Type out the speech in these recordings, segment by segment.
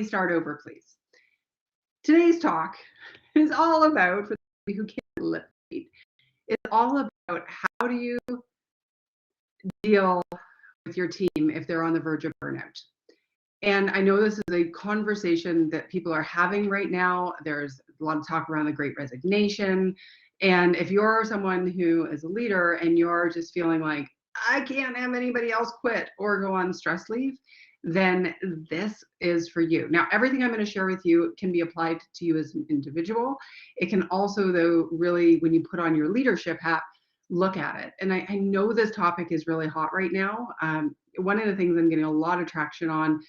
Start over, please. Today's talk is all about, for those who can't lip read, it's all about how do you deal with your team if they're on the verge of burnout. And I know this is a conversation that people are having right now. There's a lot of talk around the great resignation. And if you're someone who is a leader and you're just feeling like, I can't have anybody else quit or go on stress leave, then this is for you. Now, everything I'm going to share with you can be applied to you as an individual. It can also, though, really, when you put on your leadership hat, look at it. And I know this topic is really hot right now. One of the things I'm getting a lot of traction on,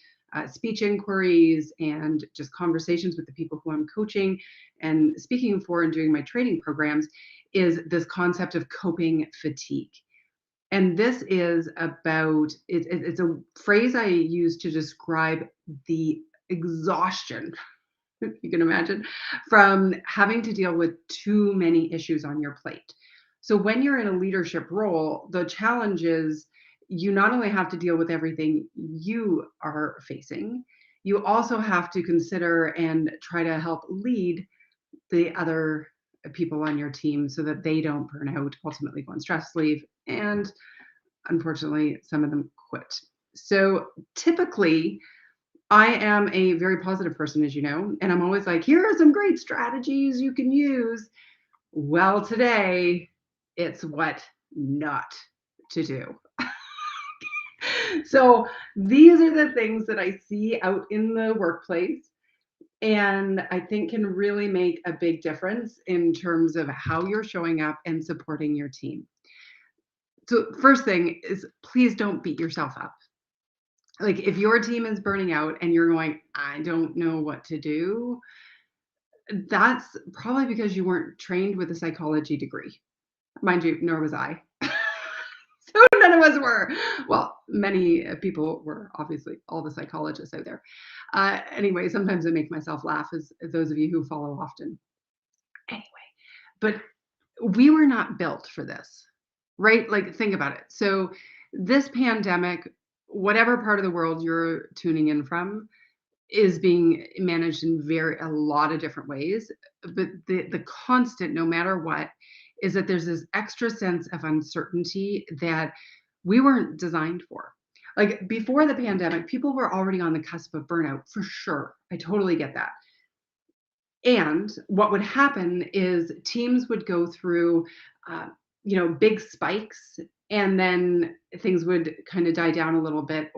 speech inquiries and just conversations with the people who I'm coaching and speaking for and doing my training programs, is this concept of coping fatigue. And this is about, it's a phrase I use to describe the exhaustion, you can imagine, from having to deal with too many issues on your plate. So when you're in a leadership role, the challenge is you not only have to deal with everything you are facing, you also have to consider and try to help lead the other people on your team so that they don't burn out, ultimately go on stress leave, and unfortunately, some of them quit. So typically, I am a very positive person, as you know, and I'm always like, here are some great strategies you can use. Well, today, it's what not to do. So these are the things that I see out in the workplace, and I think can really make a big difference in terms of how you're showing up and supporting your team. So first thing is, please don't beat yourself up. Like, if your team is burning out and you're going, I don't know what to do, that's probably because you weren't trained with a psychology degree. Mind you, nor was I. So none of us were. Well, many people were, obviously, all the psychologists out there. Anyway, sometimes I make myself laugh, as those of you who follow often. Anyway, but we were not built for this, right? Like, think about it. So this pandemic, whatever part of the world you're tuning in from, is being managed in a lot of different ways. But the constant, no matter what, is that there's this extra sense of uncertainty that we weren't designed for. Like, before the pandemic, people were already on the cusp of burnout, for sure. I totally get that. And what would happen is teams would go through, big spikes, and then things would kind of die down a little bit,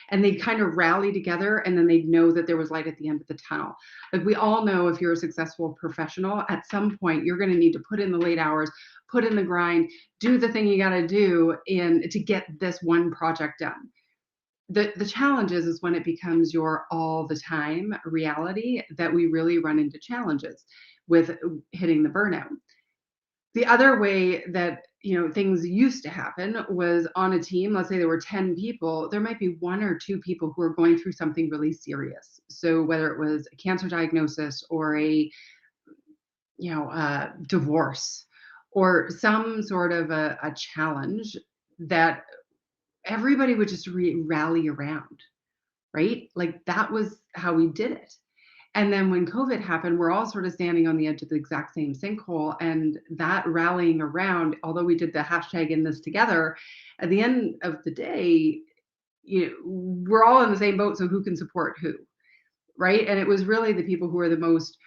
and they'd kind of rally together, and then they'd know that there was light at the end of the tunnel. Like, we all know, if you're a successful professional, at some point you're going to need to put in the late hours, put in the grind, do the thing you got to do to get this one project done. The challenge is when it becomes your all the time reality that we really run into challenges with hitting the burnout. The other way that things used to happen was, on a team, let's say there were 10 people, there might be one or two people who are going through something really serious. So whether it was a cancer diagnosis or a divorce or some sort of a challenge, that everybody would just rally around, right? Like, that was how we did it. And then when COVID happened, we're all sort of standing on the edge of the exact same sinkhole. And that rallying around, although we did the hashtag in this together, at the end of the day, we're all in the same boat. So who can support who, right? And it was really the people who are the most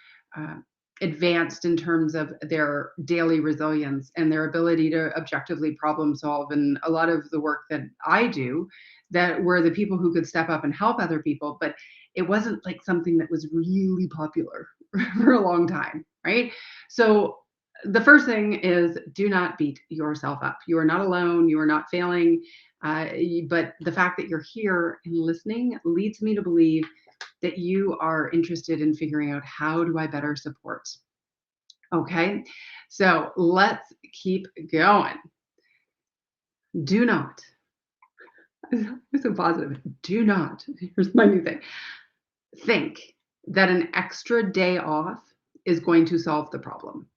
advanced in terms of their daily resilience and their ability to objectively problem solve. And a lot of the work that I do, that were the people who could step up and help other people. But it wasn't like something that was really popular for a long time, right? So the first thing is, do not beat yourself up. You are not alone. You are not failing. But the fact that you're here and listening leads me to believe that you are interested in figuring out, how do I better support? Okay, so let's keep going. Do not, I'm so positive, do not, here's my new thing, think that an extra day off is going to solve the problem.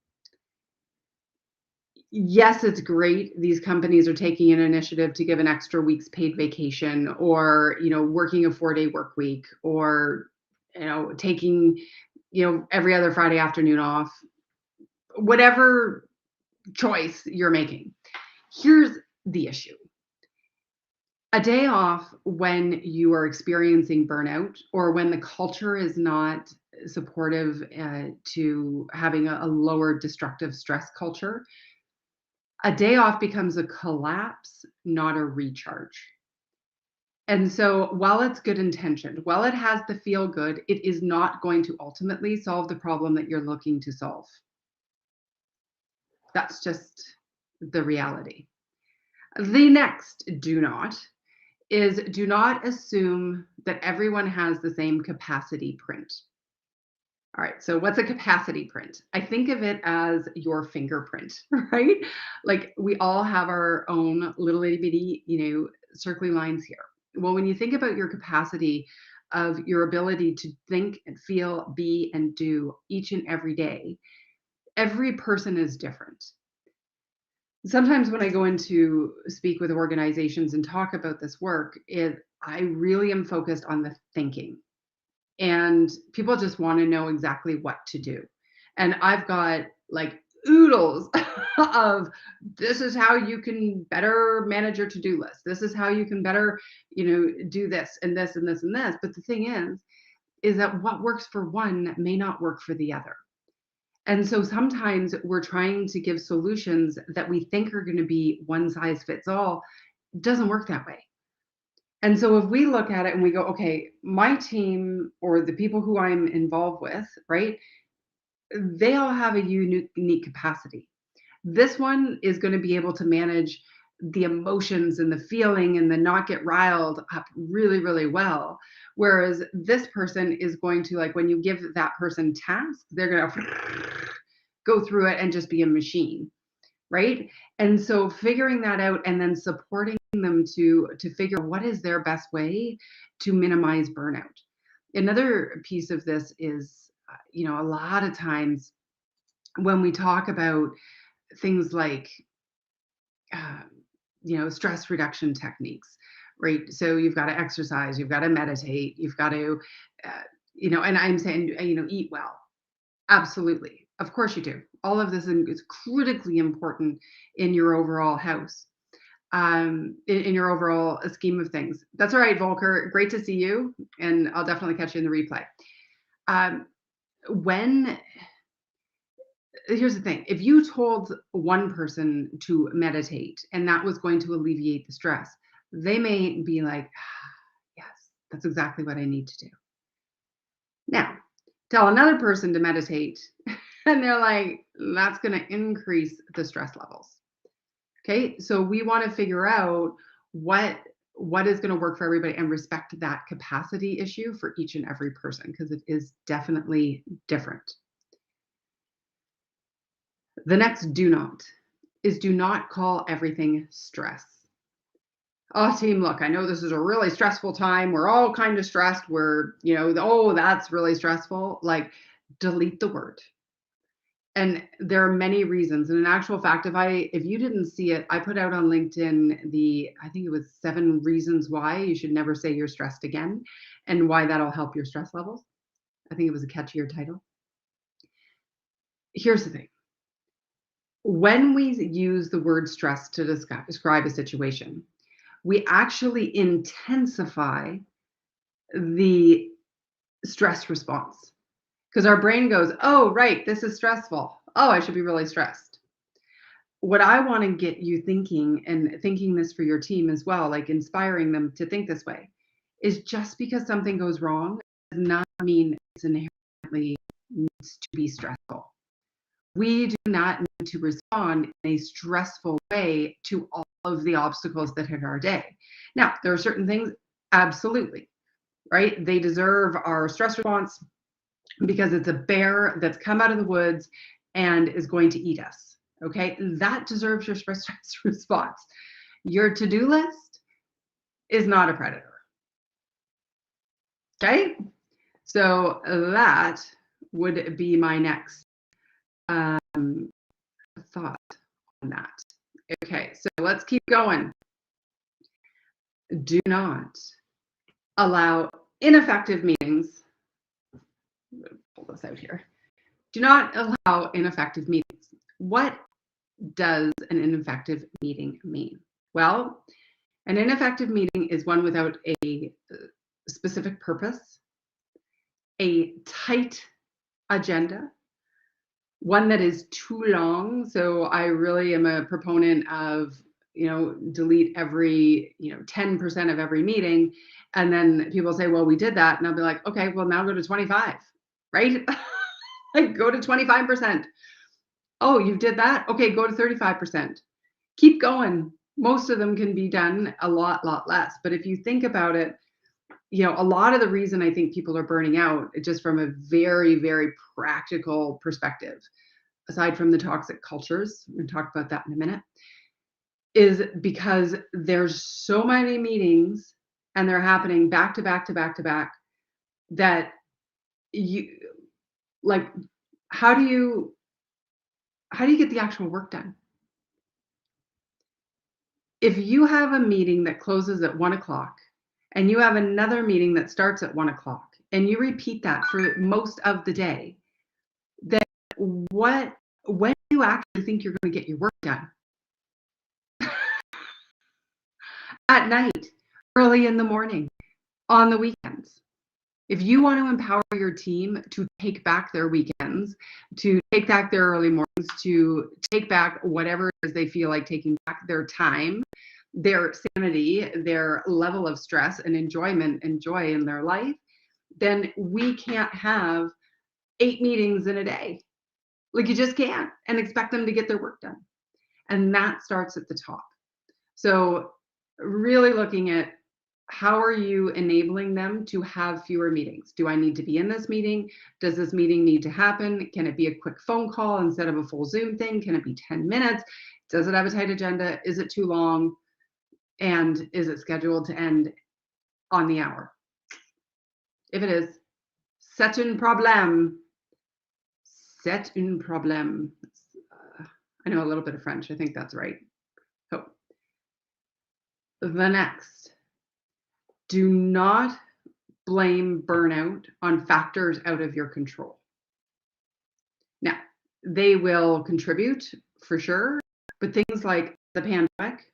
Yes, it's great. These companies are taking an initiative to give an extra week's paid vacation, or, working a 4-day work week, or taking, every other Friday afternoon off, whatever choice you're making. Here's the issue. A day off when you are experiencing burnout or when the culture is not supportive to having a lower destructive stress culture, a day off becomes a collapse, not a recharge. And so while it's good intentioned, while it has the feel good, it is not going to ultimately solve the problem that you're looking to solve. That's just the reality. The next do not is do not assume that everyone has the same capacity print. All right, so what's a capacity print? I think of it as your fingerprint, right? Like we all have our own little itty bitty, circling lines here. Well, when you think about your capacity of your ability to think and feel, be, and do each and every day, every person is different. Sometimes when I go in to speak with organizations and talk about this work, I really am focused on the thinking. And people just want to know exactly what to do. And I've got like oodles of this is how you can better manage your to-do list. This is how you can better, do this and this and this and this. But the thing is that what works for one may not work for the other. And so sometimes we're trying to give solutions that we think are going to be one size fits all. It doesn't work that way. And so if we look at it and we go, okay, my team or the people who I'm involved with, right, they all have a unique capacity. This one is going to be able to manage the emotions and the feeling and the not get riled up really, really well. Whereas this person is going to, like, when you give that person tasks, they're going to go through it and just be a machine, right? And so figuring that out and then supporting them to figure what is their best way to minimize burnout. Another piece of this is, a lot of times when we talk about things like, stress reduction techniques, right? So you've got to exercise, you've got to meditate, you've got to, and I'm saying, eat well. Absolutely. Of course you do. All of this is critically important in your overall house, in your overall scheme of things. That's all right, Volker. Great to see you. And I'll definitely catch you in the replay. Here's the thing. If you told one person to meditate and that was going to alleviate the stress, they may be like, yes, that's exactly what I need to do. Now, tell another person to meditate and they're like, that's going to increase the stress levels. Okay, so we want to figure out what is going to work for everybody and respect that capacity issue for each and every person, because it is definitely different. The next do not is do not call everything stress. Oh, team, look, I know this is a really stressful time. We're all kind of stressed. We're, oh, that's really stressful. Like, delete the word. And there are many reasons. And in actual fact, if you didn't see it, I put out on LinkedIn I think it was 7 reasons why you should never say you're stressed again and why that'll help your stress levels. I think it was a catchier title. Here's the thing. When we use the word stress to describe a situation, we actually intensify the stress response. Because our brain goes, oh, right, this is stressful. Oh, I should be really stressed. What I want to get you thinking, and thinking this for your team as well, like inspiring them to think this way, is just because something goes wrong does not mean it's inherently needs to be stressful. We do not need to respond in a stressful way to all of the obstacles that hit our day. Now, there are certain things, absolutely, right? They deserve our stress response, because it's a bear that's come out of the woods and is going to eat us. Okay, that deserves your stress response. Your to-do list is not a predator. Okay, so that would be my next thought on that. Okay, so let's keep going. Do not allow ineffective meetings pull this out here. Do not allow ineffective meetings. What does an ineffective meeting mean? Well, an ineffective meeting is one without a specific purpose, a tight agenda, one that is too long. So I really am a proponent of, delete every, 10% of every meeting. And then people say, well, we did that. And I'll be like, okay, well, now go to 25, right? Like go to 25%. Oh, you did that? Okay, go to 35%. Keep going. Most of them can be done a lot less. But if you think about it, a lot of the reason I think people are burning out, just from a very, very practical perspective, aside from the toxic cultures, we're going to talk about that in a minute, is because there's so many meetings and they're happening back to back to back to back that you like, how do you get the actual work done? If you have a meeting that closes at 1:00 and you have another meeting that starts at 1:00 and you repeat that for most of the day, then when do you actually think you're going to get your work done? At night, early in the morning, on the weekends. If you want to empower your team to take back their weekends, to take back their early mornings, to take back whatever it is they feel like taking back, their time, their sanity, their level of stress and enjoyment and joy in their life, then we can't have 8 meetings in a day. Like, you just can't, and expect them to get their work done. And that starts at the top. So really looking at, how are you enabling them to have fewer meetings? Do I need to be in this meeting? Does this meeting need to happen? Can it be a quick phone call instead of a full Zoom thing? Can it be 10 minutes? Does it have a tight agenda? Is it too long? And is it scheduled to end on the hour? If it is, c'est un problème. C'est un problème. I know a little bit of French. I think that's right. So, the next. Do not blame burnout on factors out of your control. Now, they will contribute for sure, but things like the pandemic,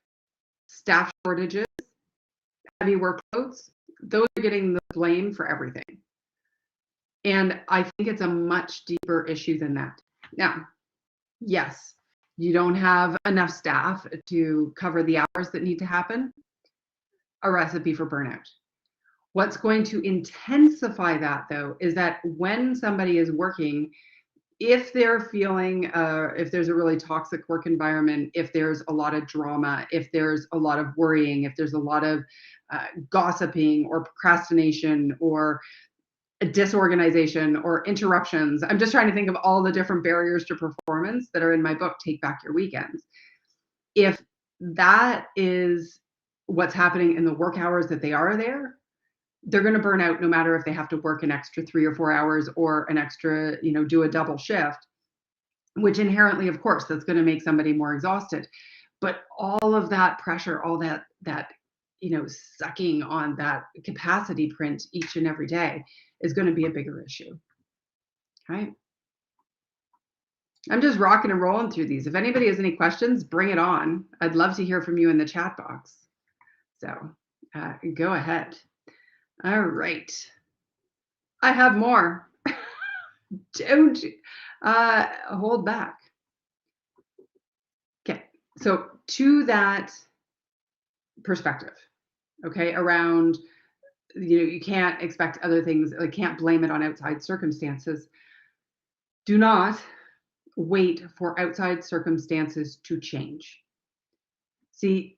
staff shortages, heavy workloads, those are getting the blame for everything. And I think it's a much deeper issue than that. Now, yes, you don't have enough staff to cover the hours that need to happen. A recipe for burnout. What's going to intensify that, though, is that when somebody is working, if they're feeling, if there's a really toxic work environment, if there's a lot of drama, if there's a lot of worrying, if there's a lot of gossiping or procrastination or disorganization or interruptions. I'm just trying to think of all the different barriers to performance that are in my book, Take Back Your Weekends. If that is what's happening in the work hours that they are there, they're going to burn out no matter if they have to work an extra 3 or 4 hours or an extra, do a double shift, which inherently, of course, that's going to make somebody more exhausted. But all of that pressure, all that sucking on that capacity print each and every day is going to be a bigger issue. Right? I'm just rocking and rolling through these. If anybody has any questions, bring it on. I'd love to hear from you in the chat box. So go ahead. All right. I have more. Don't hold back. Okay. So to that perspective, okay, around, you can't expect other things, like can't blame it on outside circumstances. Do not wait for outside circumstances to change. See,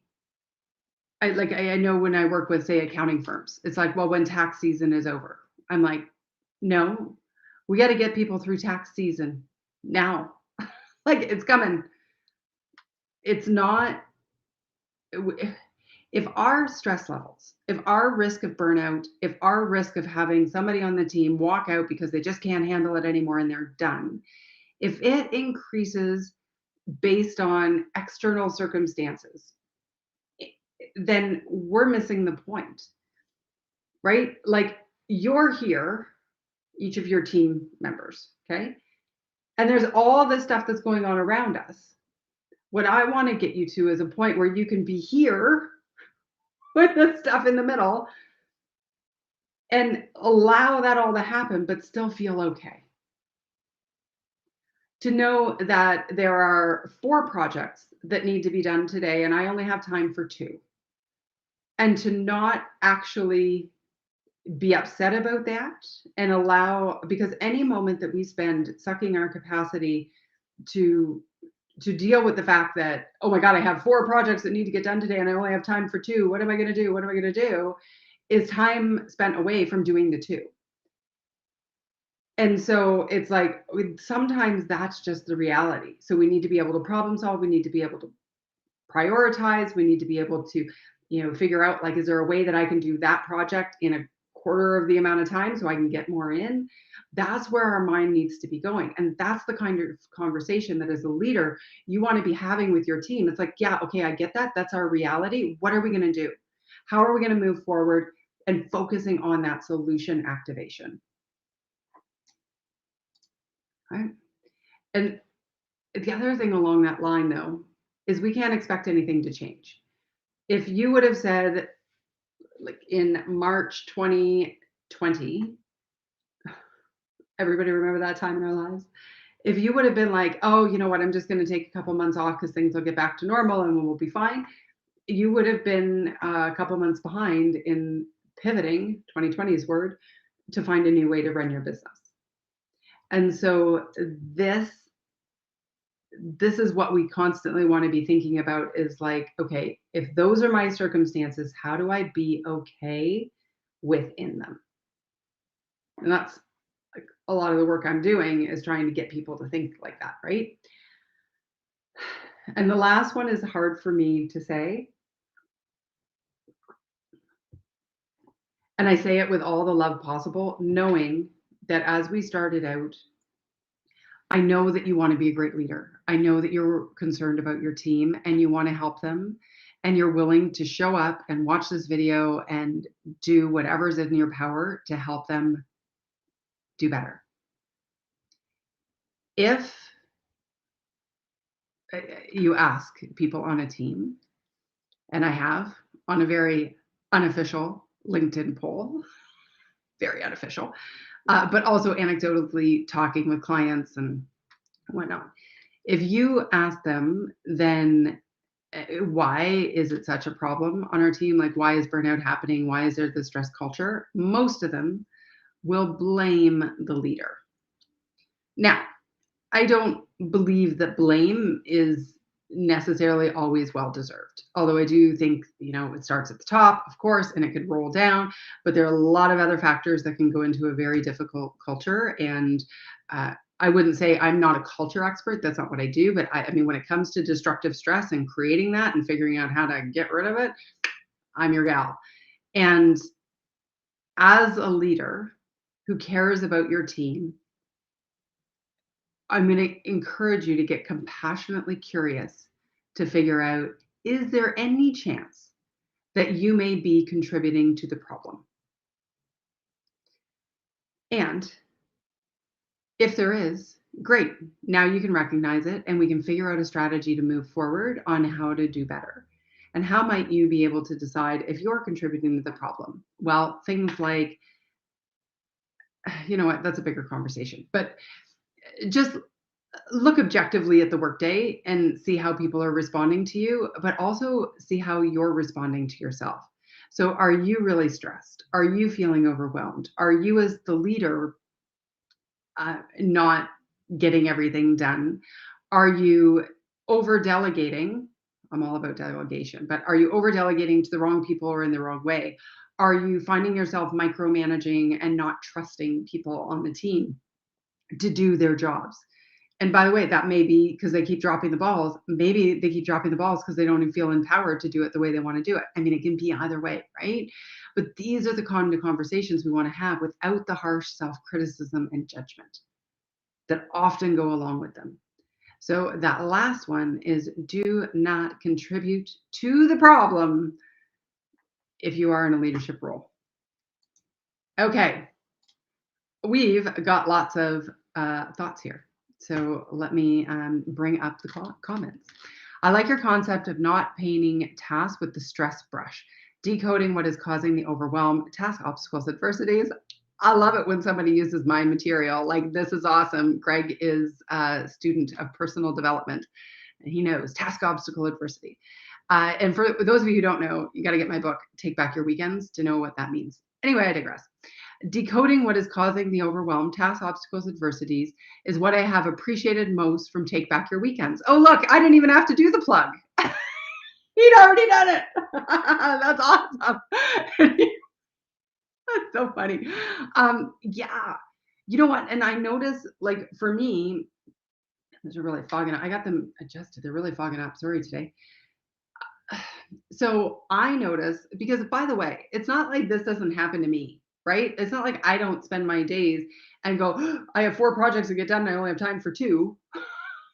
I know when I work with, say, accounting firms, it's like, well, when tax season is over, I'm like, no, we got to get people through tax season now. Like, it's coming. It's not, if our stress levels, if our risk of burnout, if our risk of having somebody on the team walk out because they just can't handle it anymore and they're done, if it increases based on external circumstances, then we're missing the point, right? Like, you're here each of your team members, okay? And there's all this stuff that's going on around us. What I want to get you to is a point where you can be here with the stuff in the middle and allow that all to happen, but still feel okay. To know that there are 4 projects that need to be done today, and I only have time for 2. And to not actually be upset about that and allow, because any moment that we spend sucking our capacity to deal with the fact that, oh my God, I have 4 projects that need to get done today and I only have time for 2. What am I going to do? What am I going to do? Is time spent away from doing the 2. And so it's like sometimes that's just the reality. So we need to be able to problem solve. We need to be able to prioritize. We need to be able to, figure out, like, is there a way that I can do that project in a quarter of the amount of time so I can get more in? That's where our mind needs to be going. And that's the kind of conversation that as a leader, you want to be having with your team. It's like, yeah, okay, I get that. That's our reality. What are we going to do? How are we going to move forward? And focusing on that solution activation. Right? And the other thing along that line, though, is we can't expect anything to change. If you would have said, like in March 2020, everybody remember that time in our lives? If you would have been like, oh, you know what, I'm just going to take a couple months off because things will get back to normal and we'll be fine, you would have been a couple months behind in pivoting, 2020's word, to find a new way to run your business. And so this is what we constantly want to be thinking about, is like, okay, if those are my circumstances, how do I be okay within them? And that's like a lot of the work I'm doing, is trying to get people to think like that, right? And the last one is hard for me to say. And I say it with all the love possible, knowing that as we started out, I know that you want to be a great leader. I know that you're concerned about your team and you want to help them, and you're willing to show up and watch this video and do whatever's in your power to help them do better. If you ask people on a team, and I have on a very unofficial LinkedIn poll, very unofficial, but also anecdotally talking with clients and whatnot. If you ask them, then why is it such a problem on our team? Like, why is burnout happening? Why is there this stress culture? Most of them will blame the leader. Now, I don't believe that blame is necessarily always well deserved. Although I do think, it starts at the top, of course, and it could roll down, but there are a lot of other factors that can go into a very difficult culture. And I wouldn't say I'm not a culture expert. That's not what I do. But I mean, when it comes to destructive stress and creating that and figuring out how to get rid of it, I'm your gal. And as a leader who cares about your team, I'm going to encourage you to get compassionately curious to figure out, is there any chance that you may be contributing to the problem? And if there is, great. Now you can recognize it and we can figure out a strategy to move forward on how to do better. And how might you be able to decide if you're contributing to the problem? Well, things like, you know what, that's a bigger conversation, but just look objectively at the workday and see how people are responding to you, but also see how you're responding to yourself. So are you really stressed? Are you feeling overwhelmed? Are you, as the leader, not getting everything done? Are you over delegating? I'm all about delegation, but are you over delegating to the wrong people or in the wrong way? Are you finding yourself micromanaging and not trusting people on the team to do their jobs? And by the way, that may be because they keep dropping the balls. Maybe they keep dropping the balls because they don't even feel empowered to do it the way they want to do it. I mean, it can be either way, right? But these are the kind of conversations we want to have without the harsh self-criticism and judgment that often go along with them. So that last one is, do not contribute to the problem if you are in a leadership role. Okay. we've got lots of thoughts here. So let me bring up the comments. I like your concept of not painting tasks with the stress brush, decoding what is causing the overwhelm, task obstacles, adversities. I love it when somebody uses my material. Like, this is awesome. Greg is a student of personal development, and he knows task, obstacle, adversity. And for those of you who don't know, you got to get my book, Take Back Your Weekends, to know what that means. Anyway, I digress. Decoding what is causing the overwhelm, tasks, obstacles, adversities is what I have appreciated most from Take Back Your Weekends. Oh, look, I didn't even have to do the plug. He'd already done it. That's awesome. That's so funny. Yeah. You know what? And I notice, like, for me, these are really fogging up. I got them adjusted. They're really fogging up. Sorry today. So I notice, because by the way, it's not like this doesn't happen to me, right? It's not like I don't spend my days and go, I have 4 projects to get done and I only have time for 2,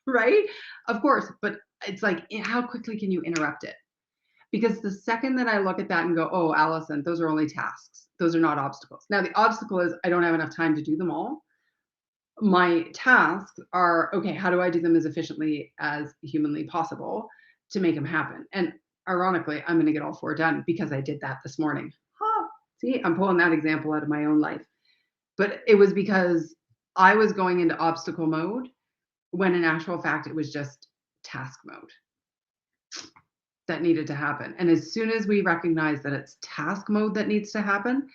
right? Of course, but it's like, how quickly can you interrupt it? Because the second that I look at that and go, oh, Allison, those are only tasks. Those are not obstacles. Now, the obstacle is I don't have enough time to do them all. My tasks are, okay, how do I do them as efficiently as humanly possible to make them happen? And ironically, I'm going to get all 4 done because I did that this morning. Huh. See, I'm pulling that example out of my own life. But it was because I was going into obstacle mode when in actual fact, it was just task mode that needed to happen. And as soon as we recognize that it's task mode that needs to happen,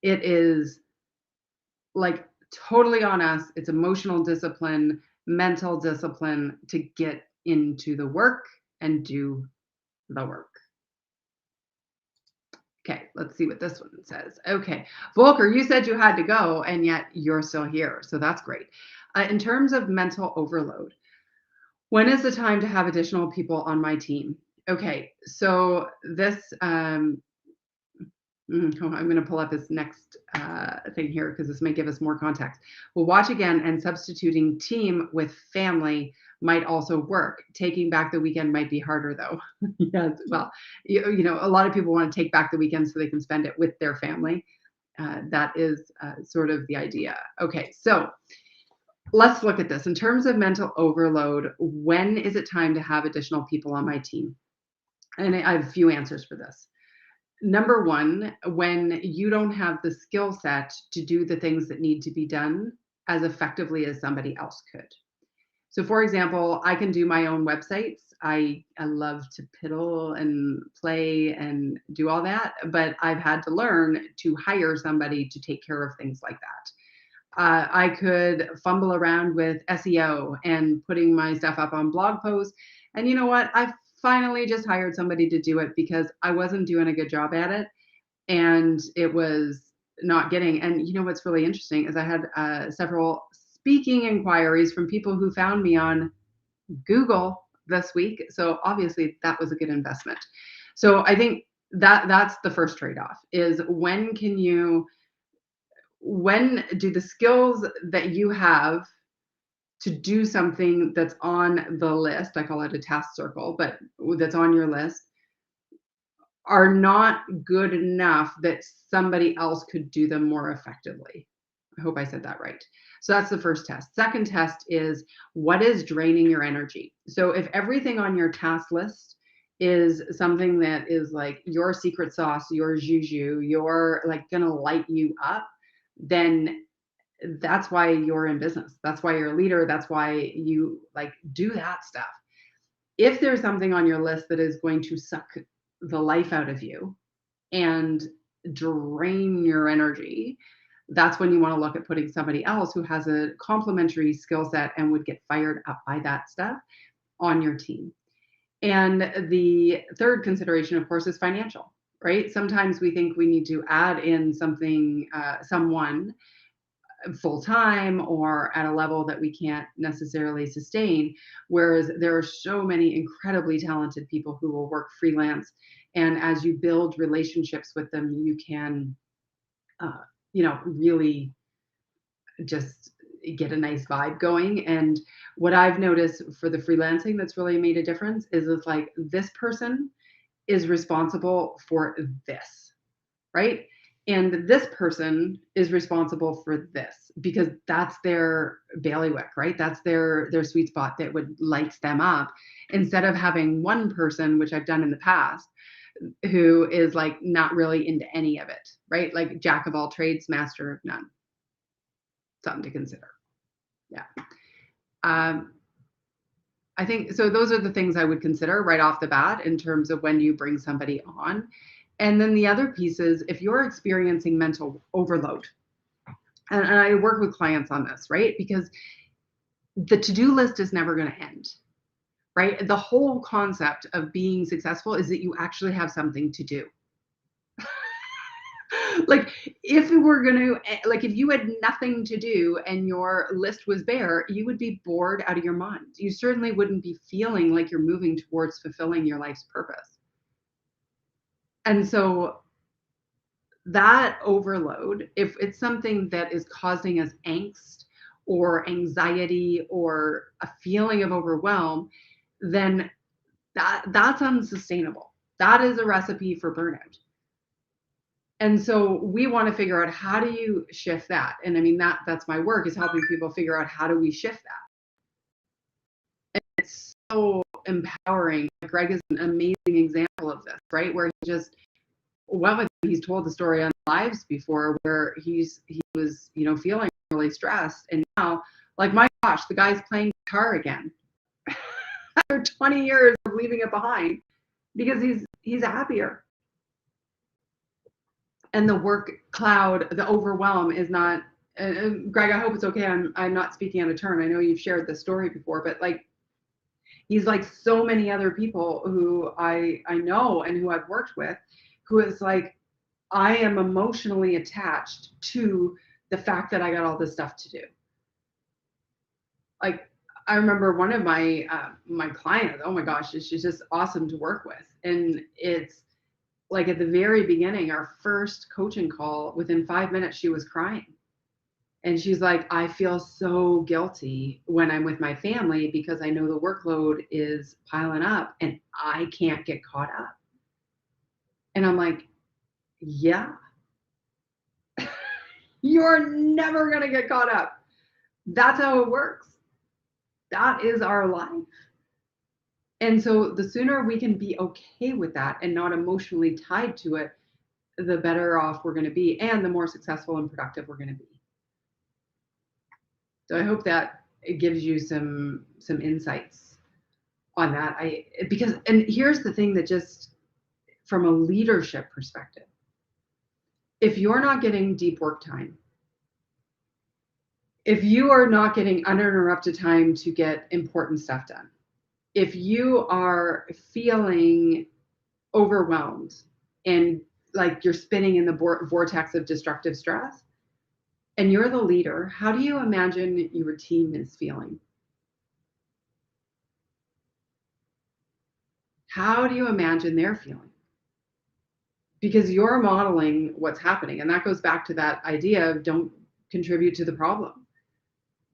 it is like totally on us. It's emotional discipline, mental discipline to get into the work and do the work. Okay, let's see what this one says. Okay, Volker, you said you had to go and yet you're still here. So that's great. In terms of mental overload, when is the time to have additional people on my team? Okay, so this, I'm going to pull up this next thing here because this may give us more context. We'll watch again, and substituting team with family might also work. Taking back the weekend might be harder though. Yes, well, you know, a lot of people want to take back the weekend so they can spend it with their family. That is sort of the idea. Okay, so let's look at this. In terms of mental overload, when is it time to have additional people on my team? And I have a few answers for this. Number one, when you don't have the skill set to do the things that need to be done as effectively as somebody else could. So for example, I can do my own websites. I love to piddle and play and do all that, but I've had to learn to hire somebody to take care of things like that. I could fumble around with SEO and putting my stuff up on blog posts. And you know what? I've finally just hired somebody to do it because I wasn't doing a good job at it and it was not getting. And you know what's really interesting is I had several speaking inquiries from people who found me on Google this week. So obviously that was a good investment. So I think that's the first trade-off is when do the skills that you have to do something that's on the list, I call it a task circle, but that's on your list, are not good enough that somebody else could do them more effectively. I hope I said that right. So that's the first test. Second test is what is draining your energy? So if everything on your task list is something that is like your secret sauce, your juju, your like gonna light you up, then that's why you're in business. That's why you're a leader. That's why you like do that stuff. If there's something on your list that is going to suck the life out of you and drain your energy, that's when you want to look at putting somebody else who has a complementary skill set and would get fired up by that stuff on your team. And the third consideration, of course, is financial, right? Sometimes we think we need to add in something, someone full-time or at a level that we can't necessarily sustain, whereas there are so many incredibly talented people who will work freelance, and as you build relationships with them, you can you know, really just get a nice vibe going. And what I've noticed for the freelancing that's really made a difference is it's like this person is responsible for this, right? And this person is responsible for this because that's their bailiwick, right? That's their sweet spot that would lights them up, instead of having one person, which I've done in the past, who is like not really into any of it, right? Like jack of all trades, master of none. Something to consider. Yeah. Um, I think so. Those are the things I would consider right off the bat in terms of when you bring somebody on. And then the other piece is if you're experiencing mental overload, and I work with clients on this, right? Because the to-do list is never going to end, right? The whole concept of being successful is that you actually have something to do. Like if we were going to, like if you had nothing to do and your list was bare, you would be bored out of your mind. You certainly wouldn't be feeling like you're moving towards fulfilling your life's purpose. And so that overload, if it's something that is causing us angst or anxiety or a feeling of overwhelm, then that's unsustainable. That is a recipe for burnout. And so we want to figure out, how do you shift that? And I mean, that's my work, is helping people figure out, how do we shift that? And it's so empowering. Greg is an amazing example of this, right? Where he just went with, he's told the story on Lives before, where he was, feeling really stressed. And now, like, my gosh, the guy's playing guitar again after 20 years of leaving it behind, because he's happier. And the work cloud, the overwhelm is not, Greg, I hope it's okay. I'm not speaking out of turn. I know you've shared this story before, but like, he's like so many other people who I know and who I've worked with, who is like, I am emotionally attached to the fact that I got all this stuff to do. Like, I remember one of my my clients, oh my gosh, she's just awesome to work with. And it's like, at the very beginning, our first coaching call, within 5 minutes, she was crying. And she's like, I feel so guilty when I'm with my family because I know the workload is piling up and I can't get caught up. And I'm like, yeah, you're never going to get caught up. That's how it works. That is our life. And so the sooner we can be okay with that and not emotionally tied to it, the better off we're going to be, and the more successful and productive we're going to be. So I hope that it gives you some insights on that. And here's the thing, that just from a leadership perspective, if you're not getting deep work time, if you are not getting uninterrupted time to get important stuff done, if you are feeling overwhelmed and like you're spinning in the vortex of destructive stress, and you're the leader, how do you imagine your team is feeling? How do you imagine they're feeling? Because you're modeling what's happening. And that goes back to that idea of don't contribute to the problem.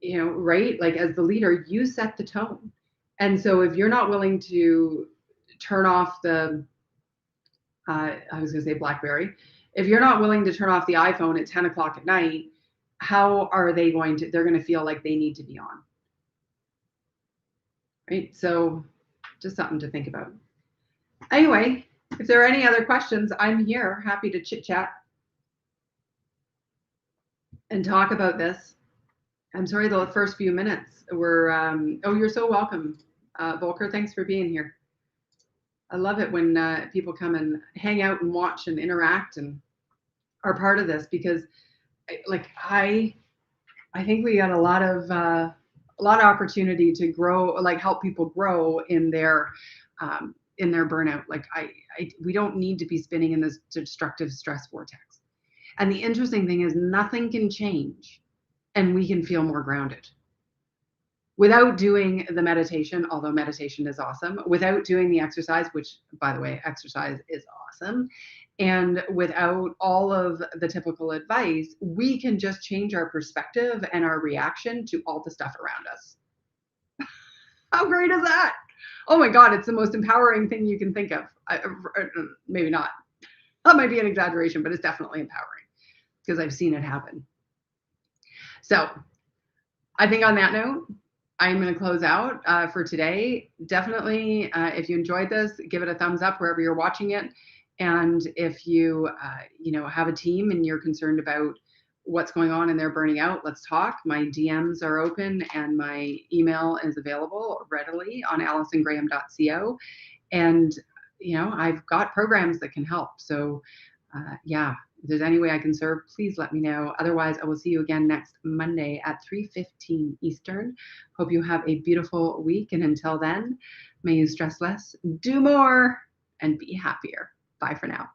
Right? Like, as the leader, you set the tone. And so if you're not willing to turn off the, I was going to say BlackBerry, if you're not willing to turn off the iPhone at 10 o'clock at night, how are they going to, they're going to feel like they need to be on. Right? So just something to think about. Anyway, if there are any other questions, I'm here, happy to chit chat and talk about this. I'm sorry, the first few minutes were, oh, you're so welcome, Volker. Thanks for being here. I love it when people come and hang out and watch and interact and are part of this, because I think we got a lot of opportunity to grow, like help people grow in their burnout. Like we don't need to be spinning in this destructive stress vortex. And the interesting thing is, nothing can change and we can feel more grounded without doing the meditation, although meditation is awesome, without doing the exercise, which, by the way, exercise is awesome, and without all of the typical advice, we can just change our perspective and our reaction to all the stuff around us. How great is that? Oh my God, it's the most empowering thing you can think of. Maybe not. That might be an exaggeration, but it's definitely empowering. because I've seen it happen. So I think on that note, I'm going to close out for today. Definitely, if you enjoyed this, give it a thumbs up wherever you're watching it. And if you, have a team and you're concerned about what's going on and they're burning out, let's talk. My DMs are open and my email is available readily on allisongraham.co. And, I've got programs that can help. So, if there's any way I can serve, please let me know. Otherwise, I will see you again next Monday at 3:15 Eastern. Hope you have a beautiful week. And until then, may you stress less, do more, and be happier. Bye for now.